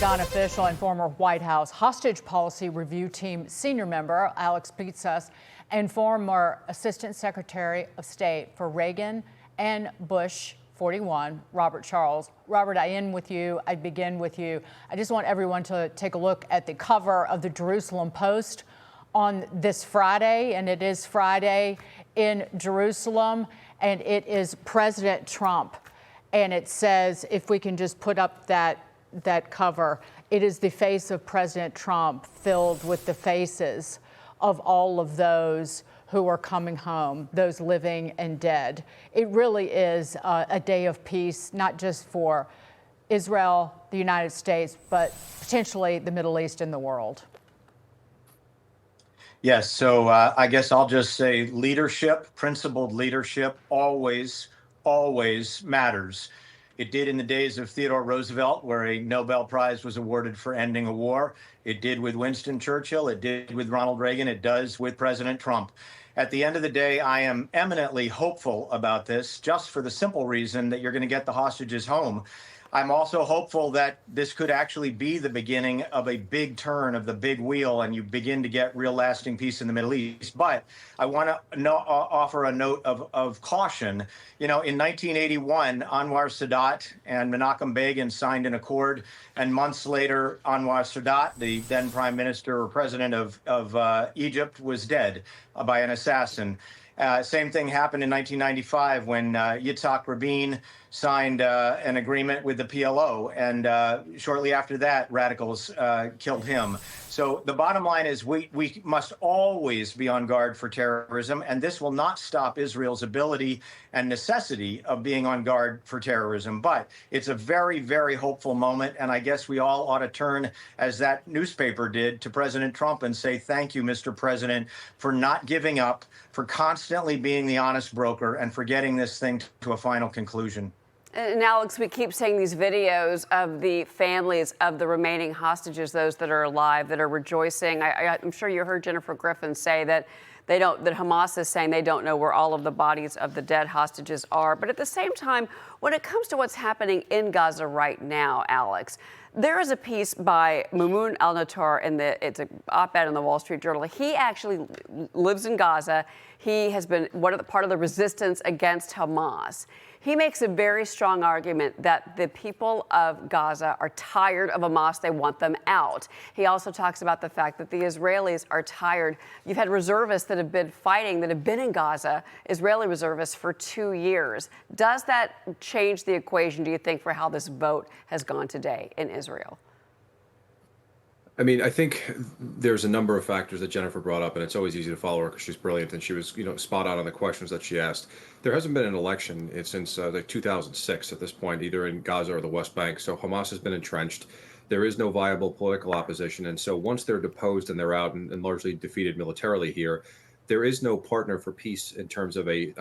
Pentagon official and former White House hostage policy review team senior member Alex Plitsas and former Assistant Secretary of State for Reagan and Bush 41, Robert Charles. Robert, I begin with you. I just want everyone to take a look at the cover of the Jerusalem Post on this Friday, and it is Friday in Jerusalem, and it is President Trump. And it says, if we can just put up that cover, it is the face of President Trump filled with the faces of all of those who are coming home, those living and dead. It really is a day of peace, not just for Israel, the United States, but potentially the Middle East and the world. Yes, so I guess I'll just say leadership, principled leadership, always matters. It did in the days of Theodore Roosevelt, where a Nobel Prize was awarded for ending a war. It did with Winston Churchill. It did with Ronald Reagan. It does with President Trump. At the end of the day, I am eminently hopeful about this, just for the simple reason that you're going to get the hostages home. I'm also hopeful that this could actually be the beginning of a big turn of the big wheel, and you begin to get real lasting peace in the Middle East. But I want to offer a note of caution. You know, in 1981, Anwar Sadat and Menachem Begin signed an accord, and months later, Anwar Sadat, the then prime minister or president of Egypt, was dead by an assassin. Same thing happened in 1995 when Yitzhak Rabin signed an agreement with the PLO, and shortly after that, radicals killed him. So the bottom line is we must always be on guard for terrorism, and this will not stop Israel's ability and necessity of being on guard for terrorism. But it's a very, very hopeful moment, and I guess we all ought to turn, as that newspaper did, to President Trump and say, thank you, Mr. President, for not giving up, for constantly being the honest broker, and for getting this thing to a final conclusion. And Alex, we keep seeing these videos of the families of the remaining hostages, those that are alive, that are rejoicing. I'm sure you heard Jennifer Griffin say that that Hamas is saying they don't know where all of the bodies of the dead hostages are. But at the same time, when it comes to what's happening in Gaza right now, Alex, there is a piece by Moumoun al-Natar it's an op-ed in the Wall Street Journal. He actually lives in Gaza. He has been part of the resistance against Hamas. He makes a very strong argument that the people of Gaza are tired of Hamas. They want them out. He also talks about the fact that the Israelis are tired. You've had reservists that have been fighting, that have been in Gaza, Israeli reservists, for 2 years. Does that change the equation, do you think, for how this vote has gone today in Israel? I mean, I think there's a number of factors that Jennifer brought up, and it's always easy to follow her because she's brilliant, and she was, spot on the questions that she asked. There hasn't been an election since like 2006 at this point, either in Gaza or the West Bank. So Hamas has been entrenched. There is no viable political opposition, and so once they're deposed and they're out and largely defeated militarily here, there is no partner for peace in terms of a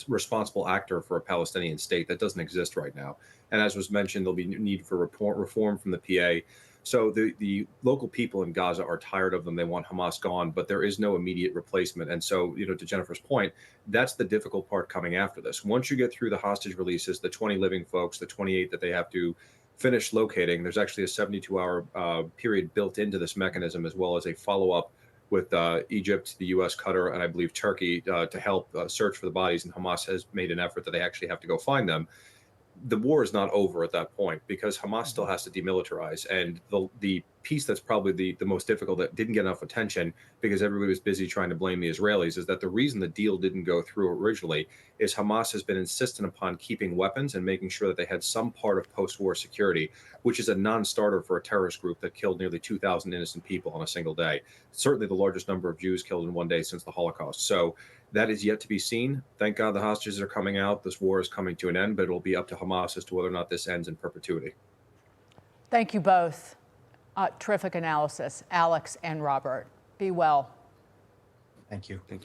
responsible actor for a Palestinian state. That doesn't exist right now. And as was mentioned, there'll be need for reform from the PA. So the local people in Gaza are tired of them. They want Hamas gone, but there is no immediate replacement. And so, to Jennifer's point, that's the difficult part coming after this. Once you get through the hostage releases, the 20 living folks, the 28 that they have to finish locating, there's actually a 72-hour period built into this mechanism, as well as a follow-up with Egypt, the U.S., Qatar, and I believe Turkey to help search for the bodies. And Hamas has made an effort that they actually have to go find them. The war is not over at that point because Hamas still has to demilitarize. And the piece that's probably the most difficult, that didn't get enough attention because everybody was busy trying to blame the Israelis, is that the reason the deal didn't go through originally is Hamas has been insistent upon keeping weapons and making sure that they had some part of post-war security, which is a non-starter for a terrorist group that killed nearly 2,000 innocent people on a single day. Certainly the largest number of Jews killed in one day since the Holocaust. So that is yet to be seen. Thank God the hostages are coming out. This war is coming to an end, but it'll be up to Hamas as to whether or not this ends in perpetuity. Thank you both. Terrific analysis, Alex and Robert. Be well. Thank you. Thank you.